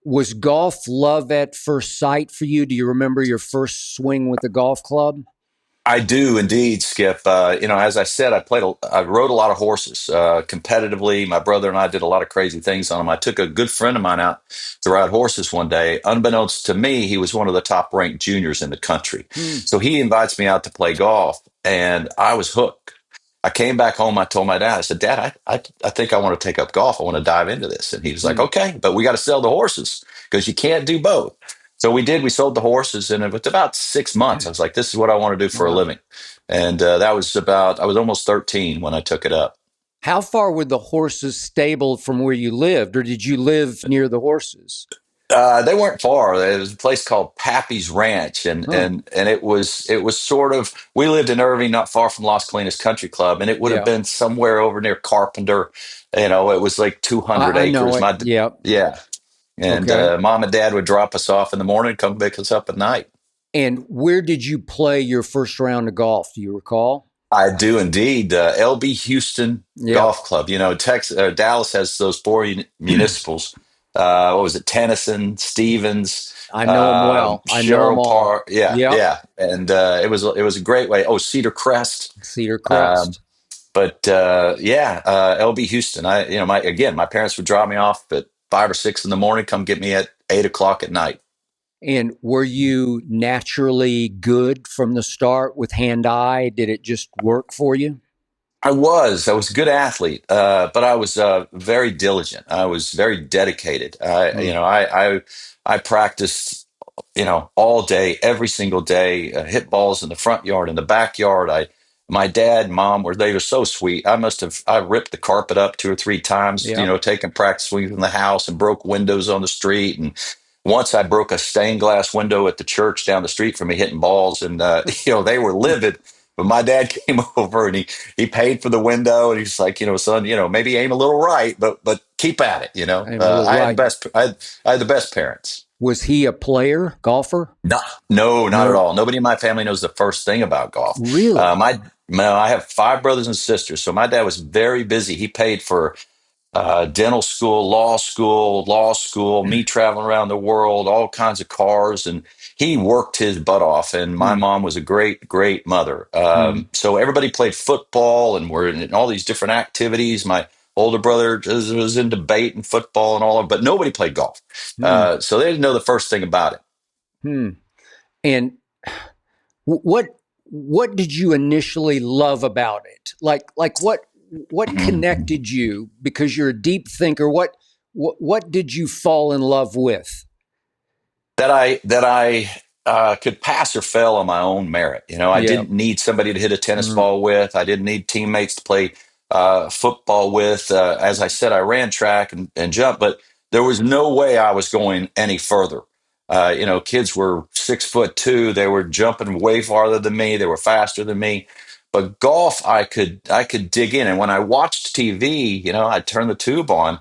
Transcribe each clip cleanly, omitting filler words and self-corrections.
Was golf love at first sight for you? Do you remember your first swing with a golf club? I do indeed, Skip. As I said, I rode a lot of horses competitively. My brother and I did a lot of crazy things on them. I took a good friend of mine out to ride horses one day. Unbeknownst to me, he was one of the top ranked juniors in the country. Hmm. So he invites me out to play golf, and I was hooked. I came back home. I told my dad, I said, Dad, I think I want to take up golf. I want to dive into this. And he was like, Hmm. okay, but we got to sell the horses because you can't do both. So we did. We sold the horses, and it was about 6 months. I was like, "This is what I want to do for a Wow. living." And that was about. I was almost 13 when I took it up. How far were the horses stabled from where you lived, or did you live near the horses? They weren't far. There was a place called Pappy's Ranch, and Huh. and it was sort of. We lived in Irving, not far from Las Colinas Country Club, and it would have Yeah. been somewhere over near Carpenter. It was like 200 I know acres. it. Yeah. Yeah, and Okay. Mom and Dad would drop us off in the morning, come pick us up at night. And where did you play your first round of golf? Do you recall? I do indeed. LB Houston Yeah. Golf Club. Texas, Dallas has those four municipals. What was it? Tennyson, Stevens, I know them well. I know them Sherrill all. Park. Yeah, Yep. yeah. And it was a great way. Oh, Cedar Crest. Cedar Um, Crest. but yeah, LB Houston. My parents would drop me off at 5 or 6 in the morning. Come get me at 8 o'clock at night. And were you naturally good from the start with hand eye? Did it just work for you? I was a good athlete, but I was very diligent. I was very dedicated. Hmm. I practiced, all day, every single day. Hit balls in the front yard, in the backyard. My dad, mom, they were so sweet. I ripped the carpet up 2 or 3 times, Yeah. taking practice swings in the house and broke windows on the street. And once I broke a stained glass window at the church down the street from me hitting balls, and they were livid. But my dad came over and he paid for the window, and he's like, son, maybe aim a little right, but keep at it. I'm a little right. I had the best parents. Was he a player, golfer? No, no, not at No. all. Nobody in my family knows the first thing about golf. Really? I have five brothers and sisters, so my dad was very busy. He paid for dental school, law school, me traveling around the world, all kinds of cars. And he worked his butt off. And my Hmm. mom was a great, great mother. Hmm. So everybody played football and were in all these different activities. My older brother was in debate and football and all of, but nobody played golf. Hmm. So they didn't know the first thing about it. Hmm. And what did you initially love about it? Like what connected you because you're a deep thinker? What did you fall in love with? That I could pass or fail on my own merit. I Yeah. didn't need somebody to hit a tennis Mm. ball with. I didn't need teammates to play football with. As I said, I ran track and jump, but there was no way I was going any further. Kids were 6'2". They were jumping way farther than me. They were faster than me. But golf, I could dig in. And when I watched TV, I'd turn the tube on.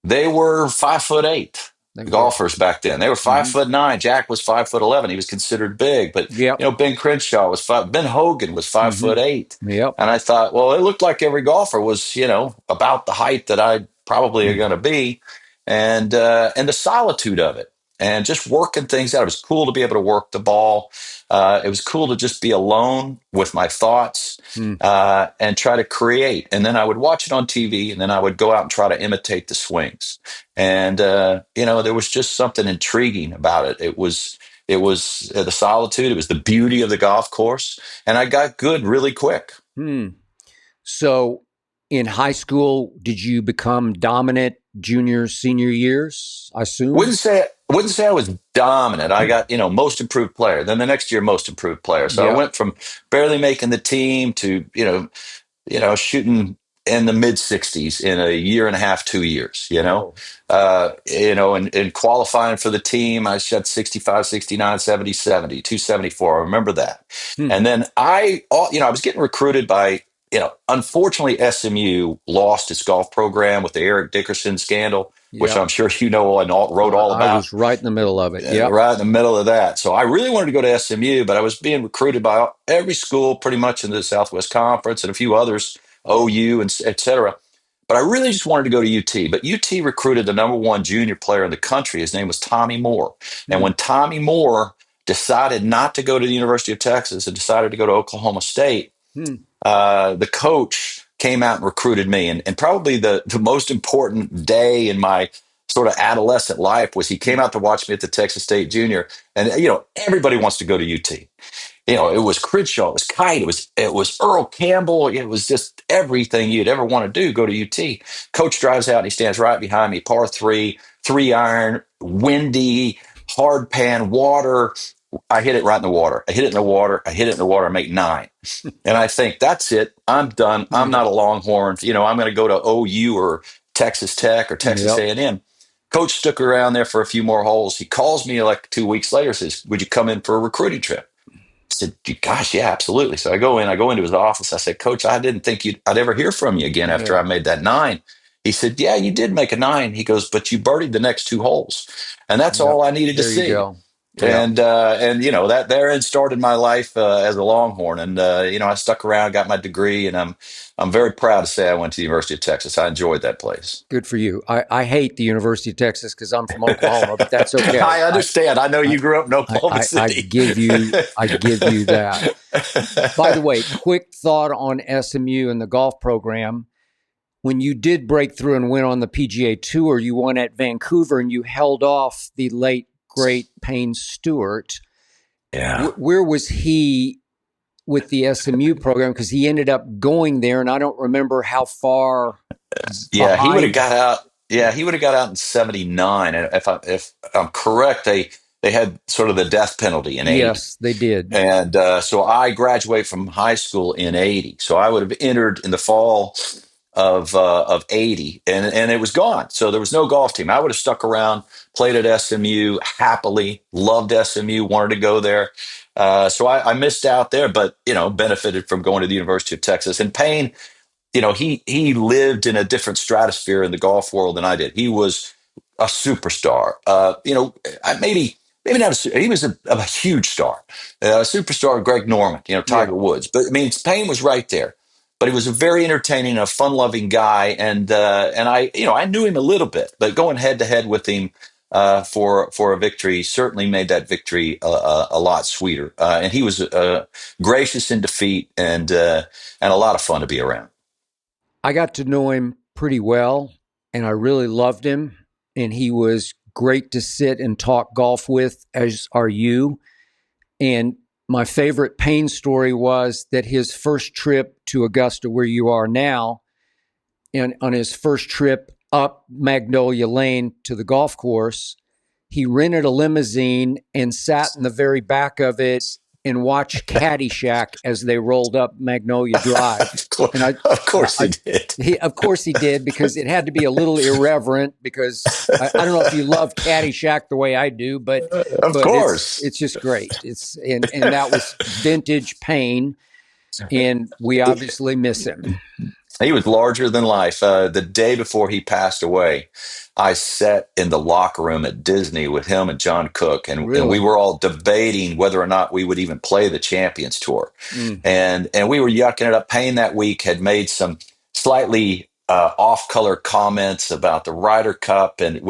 They were 5'8" They were. golfers back then. They were five Hmm. foot nine. Jack was 5'11". He was considered big, but Yep. Ben Crenshaw was five. Ben Hogan was five Hmm. foot eight. Yep. And I thought, well, it looked like every golfer was, about the height that I probably are going to be, and the solitude of it, and just working things out. It was cool to be able to work the ball. It was cool to just be alone with my thoughts Hmm. and try to create. And then I would watch it on TV, and then I would go out and try to imitate the swings. And there was just something intriguing about it. It was the solitude. It was the beauty of the golf course, and I got good really quick. Hmm. So in high school, did you become dominant junior, senior years? I assume. Wouldn't say I was dominant. I got most improved player. Then the next year, most improved player. So I Yep. went from barely making the team to shooting in the mid 60s in a year and a half, 2 years, Oh. and qualifying for the team, I shot 65, 69, 70, 70, 274. I remember that. Hmm. And then I was getting recruited by, unfortunately, SMU lost its golf program with the Eric Dickerson scandal, which Yep. I'm sure and wrote all I about was right in the middle of it. Yep. right in the middle of that. So I really wanted to go to SMU, but I was being recruited by every school pretty much in the Southwest Conference and a few others, OU and et cetera. but I really just wanted to go to UT. But UT recruited the number one junior player in the country. His name was Tommy Moore. And when Tommy Moore decided not to go to the University of Texas and decided to go to Oklahoma State, the coach came out and recruited me. And probably the most important day in my sort of adolescent life was he came out to watch me at the Texas State Junior. And, everybody wants to go to UT. It was Crenshaw, it was Kite, it was Earl Campbell, it was just everything you'd ever want to do. Go to UT. Coach drives out and he stands right behind me, par three, 3-iron, windy, hard pan, water. I hit it right in the water. I hit it in the water. I hit it in the water. I make 9. And I think that's it. I'm done. I'm not a Longhorn. I'm going to go to OU or Texas Tech or Texas Yep. A&M. Coach stuck around there for a few more holes. He calls me like 2 weeks later, says, "Would you come in for a recruiting trip?" I said, "Gosh, yeah, absolutely." So I go into his office. I said, "Coach, I didn't think I'd ever hear from you again after I Yeah. made that 9." He said, "Yeah, you did make a 9." He goes, "But you birdied the next 2 holes." And that's Yep. all I needed to There you see. go. Yeah. And that therein started my life as a Longhorn. And I stuck around, got my degree, and I'm very proud to say I went to the University of Texas. I enjoyed that place. Good for you. I hate the University of Texas because I'm from Oklahoma, but that's okay. I understand. I know I, you grew up in Oklahoma I City. give you that. By the way, quick thought on SMU and the golf program. When you did break through and went on the PGA Tour, you won at Vancouver and you held off the late, great Payne Stewart. Yeah. Where was he with the SMU program? Because he ended up going there, and I don't remember how far Yeah, he would have behind. got out. Yeah, he would have got out in '79. And if I'm correct, they had sort of the death penalty in '80. Yes, they did. And so I graduated from high school in '80. So I would have entered in the fall of '80, and it was gone. So there was no golf team. I would have stuck around, played at SMU happily, loved SMU, wanted to go there. So I missed out there, but benefited from going to the University of Texas. And Payne, he lived in a different stratosphere in the golf world than I did. He was a superstar. Maybe not. He was a huge star, a superstar. Greg Norman, Yeah. Tiger Woods. But I mean, Payne was right there. But he was a very entertaining, a fun-loving guy, and I knew him a little bit. But going head to head with him for a victory certainly made that victory a lot sweeter. And he was gracious in defeat and a lot of fun to be around. I got to know him pretty well, and I really loved him. And he was great to sit and talk golf with, as are you. And my favorite Payne story was that his first trip to Augusta, where you are now, and on his first trip up Magnolia Lane to the golf course, he rented a limousine and sat in the very back of it and watched Caddyshack as they rolled up Magnolia Drive. And Of course he did. of course he did, because it had to be a little irreverent, because I don't know if you love Caddyshack the way I do, but Of course. it's just great. And that was vintage Payne, and we obviously miss him. He was larger than life. The day before he passed away, I sat in the locker room at Disney with him and John Cook, and we Really. were all debating whether or not we would even play the Champions Tour. Mm. And we were yucking it up. Payne that week had made some slightly off-color comments about the Ryder Cup, and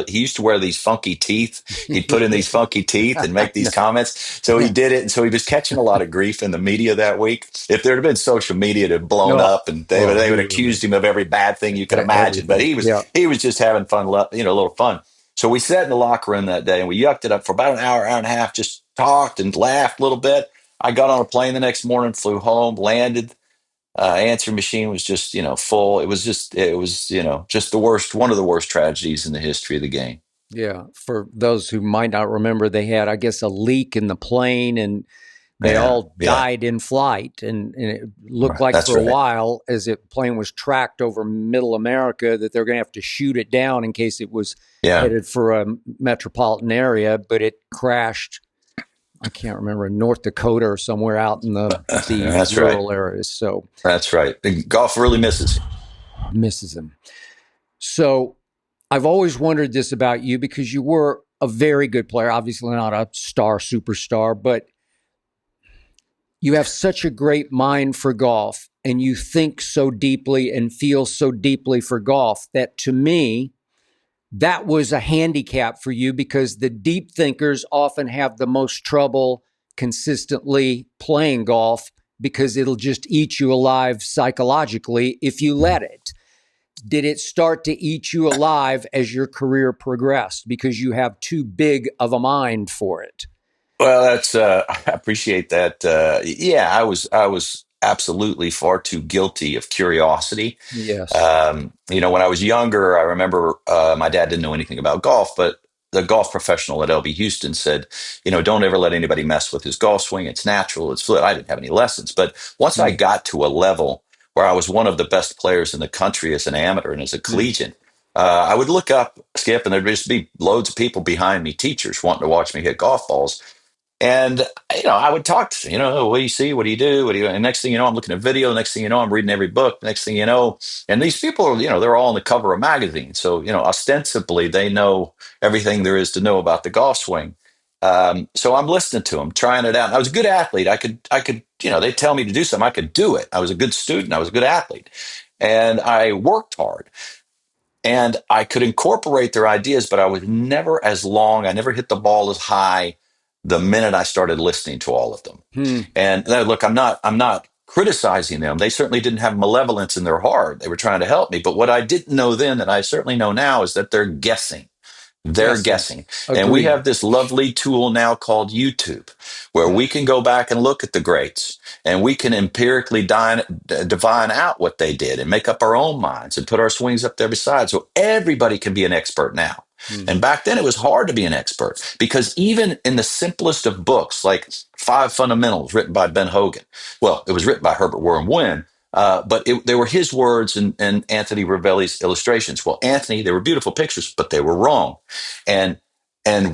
he used to wear these funky teeth. He'd put in these funky teeth and make these comments. So he did it, and so he was catching a lot of grief in the media that week. If there had been social media, it had blown No. up, and they would accused him of every bad thing you could imagine. But Everything. Yeah. he was just having fun, a little fun. So we sat in the locker room that day, and we yucked it up for about an hour, hour and a half, just talked and laughed a little bit. I got on a plane the next morning, flew home, landed. Answer machine was just full. It was just just the worst, one of the worst tragedies in the history of the game. Yeah. For those who might not remember, they had, I guess, a leak in the plane, and they Yeah, all yeah, died in flight. And it looked right. like That's for a right. while, as the plane was tracked over middle America, that they're going to have to shoot it down in case it was Yeah, headed for a metropolitan area. But it crashed, I can't remember, in North Dakota or somewhere out in the that's right. rural areas. So That's right. And golf really misses him. misses him. So I've always wondered this about you, because you were a very good player, obviously not a superstar, but you have such a great mind for golf. and you think so deeply and feel so deeply for golf that, to me, that was a handicap for you, because the deep thinkers often have the most trouble consistently playing golf, because it'll just eat you alive psychologically if you let it. Did it start to eat you alive as your career progressed because you have too big of a mind for it? Well, that's I appreciate that. Yeah, I was absolutely far too guilty of curiosity. Yes. When I was younger, I remember my dad didn't know anything about golf, but the golf professional at LB Houston said, don't ever let anybody mess with his golf swing. It's natural. It's fluid. I didn't have any lessons, but once I Mm, got to a level where I was one of the best players in the country as an amateur and as a mm, collegiate, I would look up, Skip, and there'd just be loads of people behind me, teachers wanting to watch me hit golf balls. And I would talk to what do you see? What do you do? What do you? And next thing you know, I'm looking at video. Next thing you know, I'm reading every book. Next thing you know, and these people are, they're all on the cover of magazines. So ostensibly they know everything there is to know about the golf swing. So I'm listening to them, trying it out. And I was a good athlete. I could, they tell me to do something, I could do it. I was a good student. I was a good athlete, and I worked hard. And I could incorporate their ideas, but I was never as long. I never hit the ball as high the minute I started listening to all of them. mm. And look, I'm not criticizing them. They certainly didn't have malevolence in their heart. They were trying to help me. But what I didn't know then that I certainly know now is that they're guessing. They're Guessing. guessing. And we Agreed. have this lovely tool now called YouTube, where we Yes. can go back and look at the greats, and we can empirically divine out what they did and make up our own minds and put our swings up there beside. So everybody can be an expert now. And Mm-hmm. back then it was hard to be an expert, because even in the simplest of books, like Five Fundamentals written by Ben Hogan, well, it was written by Herbert Warren Wynn, but they were his words and Anthony Ravelli's illustrations. Well, Anthony, they were beautiful pictures, but they were wrong. And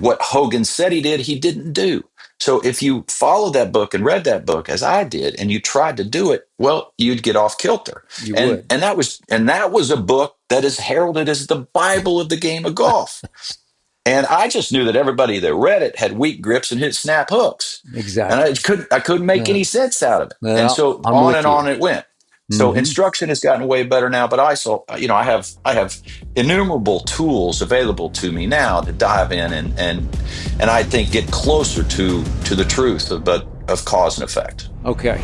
what Hogan said he didn't do. So if you followed that book and read that book as I did, and you tried to do it, well, you'd get off kilter. You And would. and that was a book that is heralded as the Bible of the game of golf. And I just knew that everybody that read it had weak grips and hit snap hooks. And I Exactly. couldn't make Uh, any sense out of it. And well, so I'm on with and you. on it went. So Mm-hmm. instruction has gotten way better now, but I have innumerable tools available to me now to dive in and I think get closer to the truth of cause and effect. Okay.